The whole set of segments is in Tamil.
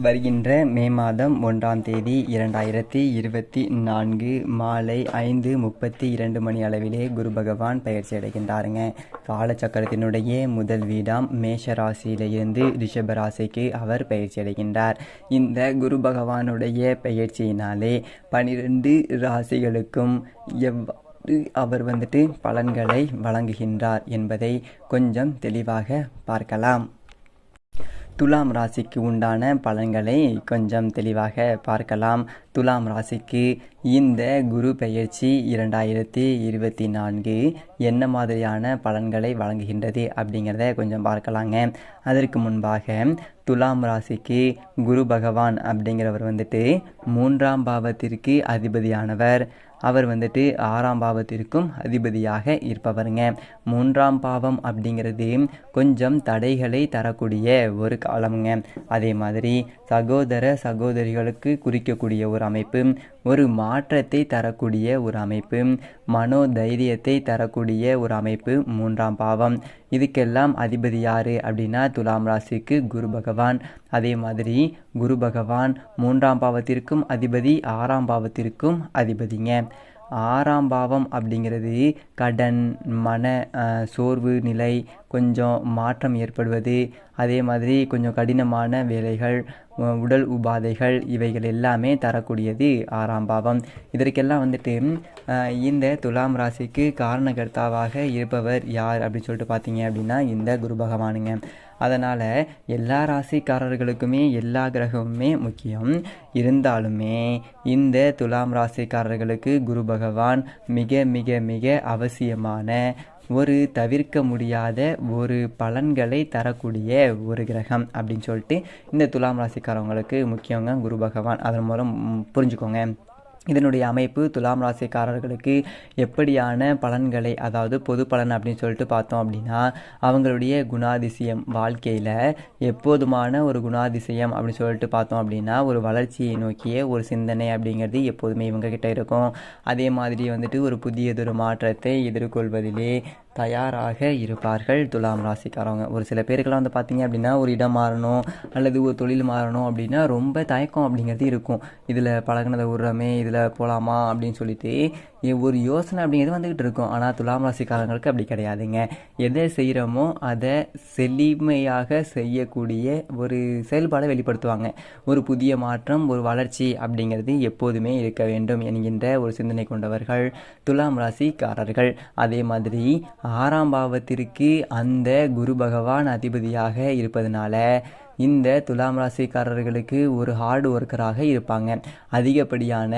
வருகின்ற மே மாதம் 1ஆம் தேதி 2024 மாலை 5:32 மணி அளவிலே குரு பகவான் பயிற்சி அடைகின்றாருங்க. காலச்சக்கரத்தினுடைய முதல் வீடாம் மேஷ ராசியிலிருந்து ரிஷப ராசிக்கு அவர் பயிற்சி அடைகின்றார். இந்த குரு பகவானுடைய பயிற்சியினாலே 12 ராசிகளுக்கும் அவர் பலன்களை வழங்குகின்றார் என்பதை கொஞ்சம் தெளிவாக பார்க்கலாம். துலாம் ராசிக்கு உண்டான பலன்களை கொஞ்சம் தெளிவாக பார்க்கலாம். துலாம் ராசிக்கு இந்த குரு பெயர்ச்சி 2024 என்ன மாதிரியான பலன்களை வழங்குகின்றது அப்படிங்கிறத கொஞ்சம் பார்க்கலாங்க. அதற்கு முன்பாக துலாம் ராசிக்கு குரு பகவான் அப்படிங்கிறவர் 3ஆம் பாவத்திற்கு அதிபதியானவர். அவர் 6ஆம் பாவத்திற்கும் அதிபதியாக இருப்பவருங்க. 3ஆம் பாவம் அப்படிங்கிறது கொஞ்சம் தடைகளை தரக்கூடிய ஒரு காலமுங்க. அதே மாதிரி சகோதர சகோதரிகளுக்கு குறிக்கக்கூடிய ஒரு அமைப்பு, ஒரு மாற்றத்தை தரக்கூடிய ஒரு அமைப்பு, மனோதைரியத்தை தரக்கூடிய ஒரு அமைப்பு 3ஆம் பாவம். இதுக்கெல்லாம் அதிபதி யாரு அப்படின்னா துலாம் ராசிக்கு குரு பகவான். அதே மாதிரி குரு பகவான் 3ஆம் பாவத்திற்கும் அதிபதி, 6ஆம் பாவத்திற்கும் அதிபதிங்க. 6ஆம் பாவம் அப்படிங்கிறது கடன், மன சோர்வு நிலை, கொஞ்சம் மாற்றம் ஏற்படுவது, அதே மாதிரி கொஞ்சம் கடினமான வேலைகள், உடல் உபாதைகள், இவைகள் எல்லாமே தரக்கூடியது 6ஆம் பாவம். இதற்கெல்லாம் இந்த துலாம் ராசிக்கு காரணகர்த்தாவாக இருப்பவர் யார் அப்படின்னு சொல்லிட்டு பார்த்தீங்க அப்படின்னா இந்த குரு பகவானுங்க. அதனால் எல்லா ராசிக்காரர்களுக்குமே எல்லா கிரகமுமே முக்கியம். இருந்தாலுமே இந்த துலாம் ராசிக்காரர்களுக்கு குரு பகவான் மிக மிக மிக அவசியமான ஒரு தவிர்க்க முடியாத ஒரு பலன்களை தரக்கூடிய ஒரு கிரகம் அப்படின்னு சொல்லிட்டு இந்த துலாம் ராசிக்காரவங்களுக்கு முக்கியங்க குரு பகவான். அதன் மூலம் புரிஞ்சுக்கோங்க. இதனுடைய அமைப்பு துலாம் ராசிக்காரர்களுக்கு எப்படியான பலன்களை, அதாவது பொது பலன் அப்படின்னு சொல்லிட்டு பார்த்தோம் அப்படின்னா அவங்களுடைய குணாதிசயம், வாழ்க்கையில் எப்போதுமான ஒரு குணாதிசயம் அப்படின்னு சொல்லிட்டு பார்த்தோம் அப்படின்னா ஒரு வளர்ச்சியை நோக்கிய ஒரு சிந்தனை அப்படிங்கிறது எப்போதுமே இவங்க கிட்ட இருக்கும். அதே மாதிரி ஒரு புதியதொரு மாற்றத்தை எதிர்கொள்வதிலே தயாராக இருப்பார்கள் துலாம் ராசிக்காரவங்க. ஒரு சில பேருக்கெல்லாம் பார்த்தீங்க அப்படின்னா ஒரு இடம் மாறணும் அல்லது ஒரு தொழில் மாறணும் அப்படின்னா ரொம்ப தயக்கம் அப்படிங்கிறது இருக்கும். இதில் பழகினதை விடுறோமே, இதில் போகலாமா அப்படின்னு சொல்லிட்டு ஒரு யோசனை அப்படிங்கிறது வந்துக்கிட்டு இருக்கும். ஆனால் துலாம் ராசிக்காரங்களுக்கு அப்படி கிடையாதுங்க. எதை செய்கிறோமோ அதை செழுமையாக செய்யக்கூடிய ஒரு செயல்பாடை வெளிப்படுத்துவாங்க. ஒரு புதிய மாற்றம், ஒரு வளர்ச்சி அப்படிங்கிறது எப்போதுமே இருக்க வேண்டும் என்கின்ற ஒரு சிந்தனை கொண்டவர்கள் துலாம் ராசிக்காரர்கள். அதே மாதிரி 6ஆம் பாவத்திற்கு அந்த குரு பகவான் அதிபதியாக இருப்பதனால இந்த துலாம் ராசிக்காரர்களுக்கு ஒரு ஹார்ட் ஒர்க்கராக இருப்பாங்க. அதிகப்படியான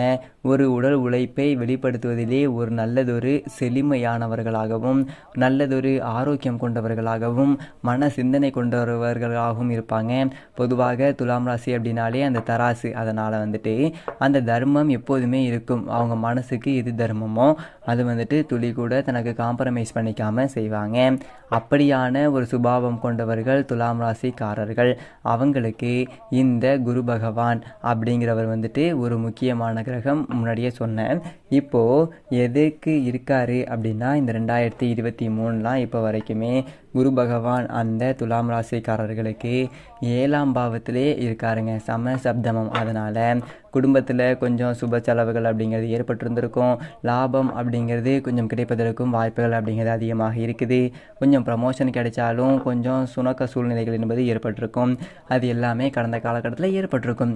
ஒரு உடல் உழைப்பை வெளிப்படுத்துவதிலே ஒரு நல்லதொரு செழுமையானவர்களாகவும், நல்லதொரு ஆரோக்கியம் கொண்டவர்களாகவும், மன சிந்தனை கொண்டவர்களாகவும் இருப்பாங்க. பொதுவாக துலாம் ராசி அப்படின்னாலே அந்த தராசு. அதனால் அந்த தர்மம் எப்போதுமே இருக்கும். அவங்க மனசுக்கு எது தர்மமோ அது துளி கூட தனக்கு காம்ப்ரமைஸ் பண்ணிக்காமல் செய்வாங்க. அப்படியான ஒரு சுபாவம் கொண்டவர்கள் துலாம் ராசிக்காரர்கள். அவங்களுக்கு இந்த குரு பகவான் அப்படிங்கிறவர் ஒரு முக்கியமான கிரகம். முன்னாடியே சொன்னேன். இப்போது எதுக்கு இருக்காரு அப்படின்னா இந்த 2023 இப்போ வரைக்குமே குரு பகவான் அந்த துலாம் ராசிக்காரர்களுக்கு 7ஆம் பாவத்திலே இருக்காருங்க, சமசப்தமம். அதனால் குடும்பத்தில் கொஞ்சம் சுப செலவுகள் அப்படிங்கிறது ஏற்பட்டிருந்திருக்கும். லாபம் அப்படிங்கிறது கொஞ்சம் கிடைப்பதற்கும் வாய்ப்புகள் அப்படிங்கிறது அதிகமாக இருக்குது. கொஞ்சம் ப்ரமோஷன் கிடைச்சாலும் கொஞ்சம் சுணக்க சூழ்நிலைகள் என்பது ஏற்பட்டிருக்கும். அது எல்லாமே கடந்த காலகட்டத்தில் ஏற்பட்டிருக்கும்.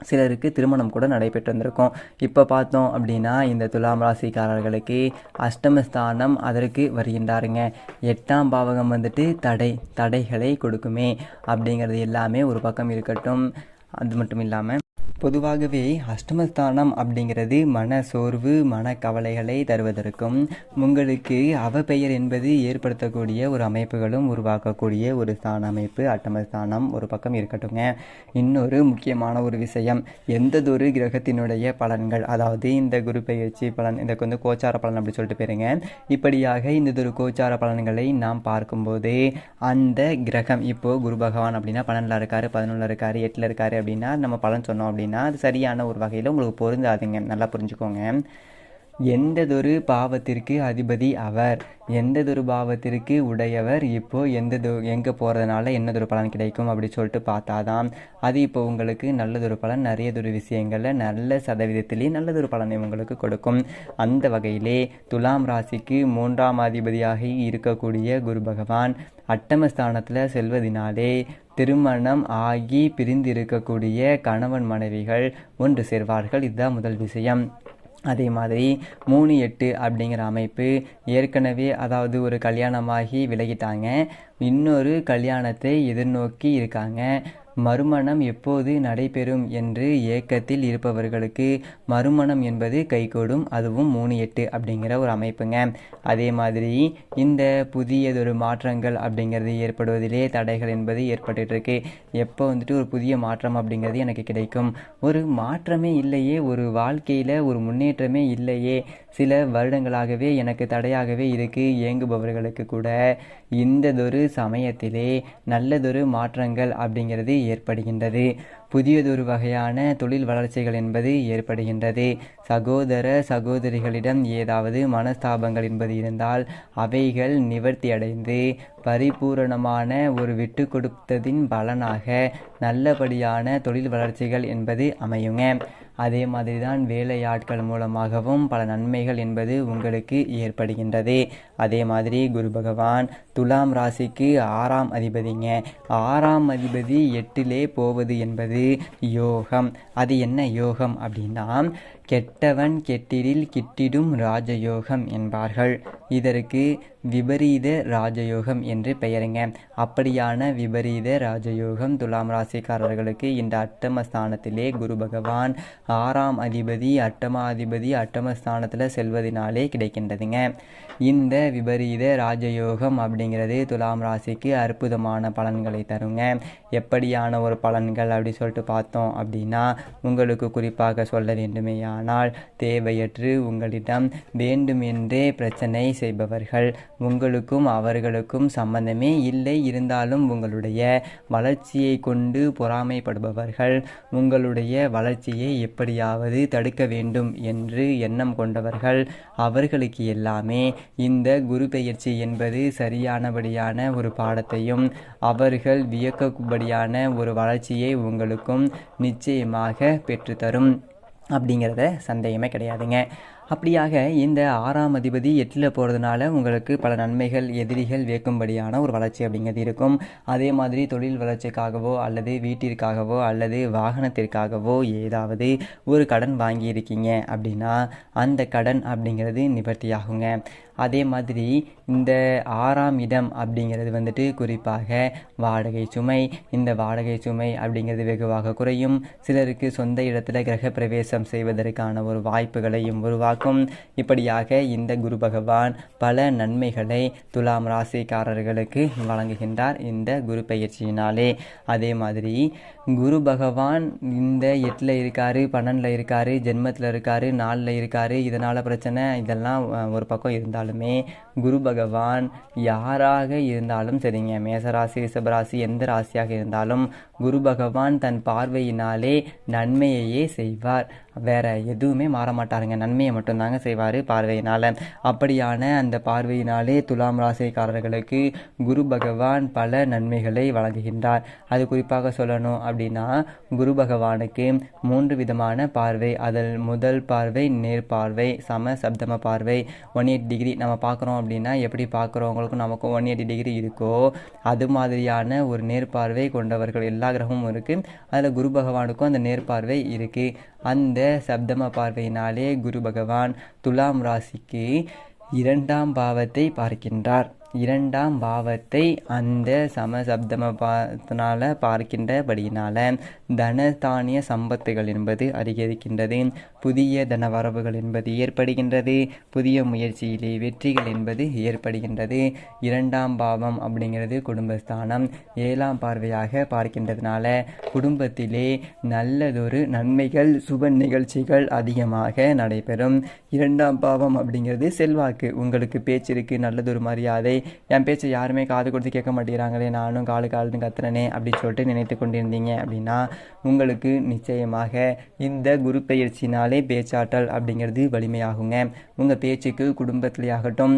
சிலருக்கு திருமணம் கூட நடைபெற்று வந்திருக்கும். இப்போ பார்த்தோம் அப்படின்னா இந்த துலாம் ராசிக்காரர்களுக்கு அஷ்டமஸ்தானம் அதற்கு வருகின்றாருங்க. 8ஆம் பாவகம் தடைகளை கொடுக்குமே அப்படிங்கிறது எல்லாமே ஒரு பக்கம் இருக்கட்டும். அது மட்டும் இல்லாமல் பொதுவாகவே அஷ்டமஸ்தானம் அப்படிங்கிறது மன சோர்வு, மனக்கவலைகளை தருவதற்கும் உங்களுக்கு அவப்பெயர் என்பது ஏற்படுத்தக்கூடிய ஒரு அமைப்புகளும் உருவாக்கக்கூடிய ஒரு ஸ்தான அமைப்பு அஷ்டமஸ்தானம் ஒரு பக்கம் இருக்கட்டுங்க. இன்னொரு முக்கியமான ஒரு விஷயம், எந்ததொரு கிரகத்தினுடைய பலன்கள், அதாவது இந்த குரு பெயர்ச்சி பலன், இதுக்கு கோச்சார பலன் அப்படி சொல்லிட்டு போயிருங்க. இப்படியாக இந்ததொரு கோச்சார பலன்களை நாம் பார்க்கும்போது அந்த கிரகம் இப்போது குரு பகவான் அப்படின்னா 12 இருக்காரு, 11 இருக்காரு, 8 இருக்காரு அப்படின்னா நம்ம பலன் சொன்னோம் அப்படின்னா அது சரியான ஒரு வகையில் உங்களுக்கு பொருந்தாதுங்க. நல்லா புரிஞ்சுக்கோங்க. எந்ததொரு பாவத்திற்கு அதிபதி அவர், எந்ததொரு பாவத்திற்கு உடையவர், இப்போ எங்கே போகிறதுனால என்னதொரு பலன் கிடைக்கும் அப்படி சொல்லிட்டு பார்த்தாதான் அது இப்போ உங்களுக்கு நல்லதொரு பலன், நிறையதொரு விஷயங்களில் நல்ல சதவீதத்திலேயே நல்லதொரு பலனை உங்களுக்கு கொடுக்கும். அந்த வகையிலே துலாம் ராசிக்கு 3ஆம் அதிபதியாக இருக்கக்கூடிய குரு பகவான் அட்டமஸ்தானத்தில் செல்வதினாலே திருமணம் ஆகி பிரிந்திருக்கக்கூடிய கணவன் மனைவிகள் ஒன்று சேர்வார்கள். இதுதான் முதல் விஷயம். அதே மாதிரி 3-8 அப்படிங்கிற அமைப்பு ஏற்கனவே, அதாவது ஒரு கல்யாணமாகி விலகிட்டாங்க, இன்னொரு கல்யாணத்தை எதிர்நோக்கி இருக்காங்க, மறுமணம் எப்போது நடைபெறும் என்று ஏக்கத்தில் இருப்பவர்களுக்கு மறுமணம் என்பது கைகூடும். அதுவும் 3-8 அப்படிங்கிற ஒரு அமைப்புங்க. அதே மாதிரி இந்த புதியதொரு மாற்றங்கள் அப்படிங்கிறது ஏற்படுவதிலே தடைகள் என்பது ஏற்பட்டுருக்கு. எப்போ ஒரு புதிய மாற்றம் அப்படிங்கிறது எனக்கு கிடைக்கும், ஒரு மாற்றமே இல்லையே, ஒரு வாழ்க்கையில் ஒரு முன்னேற்றமே இல்லையே, சில வருடங்களாகவே எனக்கு தடையாகவே இருக்குது இயங்குபவர்களுக்கு கூட இந்ததொரு சமயத்திலே நல்லதொரு மாற்றங்கள் அப்படிங்கிறது ஏற்படுகின்றது. புதியதொரு வகையான தொழில் வளர்ச்சிகள் என்பது ஏற்படுகின்றது. சகோதர சகோதரிகளிடம் ஏதாவது மனஸ்தாபங்கள் என்பது இருந்தால் அவைகள் நிவர்த்தி அடைந்து பரிபூரணமான ஒரு விட்டு கொடுத்ததின் பலனாக நல்லபடியான தொழில் வளர்ச்சிகள் என்பது அமையுங்க. அதே மாதிரி தான் வேலையாட்கள் மூலமாகவும் பல நன்மைகள் என்பது உங்களுக்கு ஏற்படுகின்றது. அதே மாதிரி குரு பகவான் துலாம் ராசிக்கு 6ஆம் அதிபதிங்க. 6ஆம் அதிபதி 8லே போவது என்பது யோகம். அது என்ன யோகம் அப்படின்னா, கெட்டவன் கெட்டிடில் கிட்டிடும் ராஜயோகம் என்பார்கள். இதற்கு விபரீத ராஜயோகம் என்று பெயருங்க. அப்படியான விபரீத ராஜயோகம் துலாம் ராசிக்காரர்களுக்கு இந்த அட்டமஸ்தானத்திலே குரு பகவான் 6ஆம் அதிபதி அட்டமாதிபதி அட்டமஸ்தானத்தில் செல்வதனாலே கிடைக்கின்றதுங்க. இந்த விபரீத ராஜயோகம் அப்படிங்கிறது துலாம் ராசிக்கு அற்புதமான பலன்களை தருங்க. எப்படியான ஒரு பலன்கள் அப்படி சொல்லிட்டு பார்த்தோம் அப்படின்னா, உங்களுக்கு குறிப்பாக சொல்ல வேண்டுமேயானால், தேவையற்று உங்களிடம் வேண்டுமென்றே பிரச்சனை செய்பவர்கள், உங்களுக்கும் அவர்களுக்கும் சம்பந்தமே இல்லை, இருந்தாலும் உங்களுடைய வளர்ச்சியை கொண்டு பொறாமைப்படுபவர்கள், உங்களுடைய வளர்ச்சியை எப்படியாவது தடுக்க வேண்டும் என்று எண்ணம் கொண்டவர்கள், அவர்களுக்கு எல்லாமே இந்த குரு பெயர்ச்சி என்பது சரியானபடியான ஒரு பாடத்தையும் அவர்கள் வியக்கபடியான ஒரு வளர்ச்சியை உங்களுக்கும் நிச்சயமாக பெற்றுத்தரும் அப்படிங்கிறத சந்தேகமே கிடையாதுங்க. அப்படியாக இந்த 6ஆம் அதிபதி 8ல் போகிறதுனால உங்களுக்கு பல நன்மைகள், எதிரிகள் வியக்கும்படியான ஒரு வளர்ச்சி அப்படிங்கிறது இருக்கும். அதே மாதிரி தொழில் வளர்ச்சிக்காகவோ அல்லது வீட்டிற்காகவோ அல்லது வாகனத்திற்காகவோ ஏதாவது ஒரு கடன் வாங்கியிருக்கீங்க அப்படின்னா அந்த கடன் அப்படிங்கிறது நிவர்த்தியாகுங்க. அதே மாதிரி இந்த 6ஆம் இடம் அப்படிங்கிறது குறிப்பாக வாடகை சுமை. இந்த வாடகை சுமை அப்படிங்கிறது வெகுவாக குறையும். சிலருக்கு சொந்த இடத்துல கிரக பிரவேசம் செய்வதற்கான ஒரு வாய்ப்புகளையும் உருவாக்கும். இப்படியாக இந்த குரு பகவான் பல நன்மைகளை துலாம் ராசிக்காரர்களுக்கு வழங்குகின்றார் இந்த குரு பயிற்சியினாலே. அதே மாதிரி குரு பகவான் இந்த 8ல் இருக்காரு, 12ல் இருக்காரு, ஜென்மத்தில் இருக்காரு, 4ல் இருக்காரு, இதனால் பிரச்சனை, இதெல்லாம் ஒரு பக்கம் இருந்தாலுமே குரு பகவான் யாராக இருந்தாலும் சரிங்க, மேசராசி ரிஷபராசி எந்த ராசியாக இருந்தாலும் குரு பகவான் தன் பார்வையினாலே நன்மையையே செய்வார். வேற எதுவுமே மாற மாட்டாருங்க, நன்மையை மட்டும்தாங்க செய்வார் பார்வையினால். அப்படியான அந்த பார்வையினாலே துலாம் ராசிக்காரர்களுக்கு குரு பகவான் பல நன்மைகளை வழங்குகின்றார். அது குறிப்பாக சொல்லணும் அப்படின்னா, குரு பகவானுக்கு 3 விதமான பார்வை. அதில் முதல் பார்வை நேர்பார்வை, சம சப்தம பார்வை, 180 டிகிரி. நம்ம பார்க்குறோம் அப்படின்னா எப்படி பார்க்குறவங்களுக்கும் நமக்கும் 180 டிகிரி இருக்கோ அது மாதிரியான ஒரு நேர்பார்வை கொண்டவர்கள் எல்லா கிரகமும் இருக்குது. அதில் குரு பகவானுக்கும் அந்த நேர்பார்வை இருக்குது. அந்த சப்தம பார்வையினாலே குரு பகவான் துலாம் ராசிக்கு 2ஆம் பாவத்தை பார்க்கின்றார். 2ஆம் பாவத்தை அந்த சமசப்தம பாவத்தினால பார்க்கின்றபடியினால தனதானிய சம்பத்துகள் என்பது அதிகரிக்கின்றது. புதிய தன வரவுகள் என்பது ஏற்படுகின்றது. புதிய முயற்சியிலே வெற்றிகள் என்பது ஏற்படுகின்றது. 2ஆம் பாவம் அப்படிங்கிறது குடும்பஸ்தானம். 7ஆம் பார்வையாக பார்க்கின்றதுனால குடும்பத்திலே நல்லதொரு நன்மைகள், சுப நிகழ்ச்சிகள் அதிகமாக நடைபெறும். 2ஆம் பாவம் அப்படிங்கிறது செல்வாக்கு. உங்களுக்கு பேச்சிற்கு நல்லதொரு மரியாதை, என் பேச்சை யாருமே காது கொடுத்து கேட்க மாட்டேங்கிறாங்களே, நானும் காலுன்னு கத்துறனே அப்படின்னு சொல்லிட்டு நினைத்து கொண்டிருந்தீங்க அப்படின்னா உங்களுக்கு நிச்சயமாக இந்த குரு பெயர்ச்சினாலே பேச்சாற்றல் அப்படிங்கிறது வலிமையாகுங்க. உங்கள் பேச்சுக்கு குடும்பத்திலேயாகட்டும்,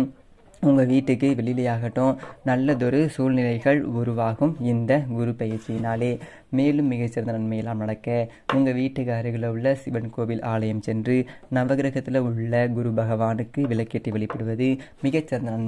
உங்கள் வீட்டுக்கு வெளியிலேயாகட்டும் நல்லதொரு சூழ்நிலைகள் உருவாகும் இந்த குரு பயிற்சியினாலே. மேலும் மிகச்சிறந்த நன்மையெல்லாம் நடக்க உங்கள் வீட்டுக்கு அருகில் உள்ள சிவன் கோவில் ஆலயம் சென்று நவகிரகத்தில் உள்ள குரு பகவானுக்கு விளக்கேற்றி வழிபடுவது மிகச்சிறந்த நன்மை.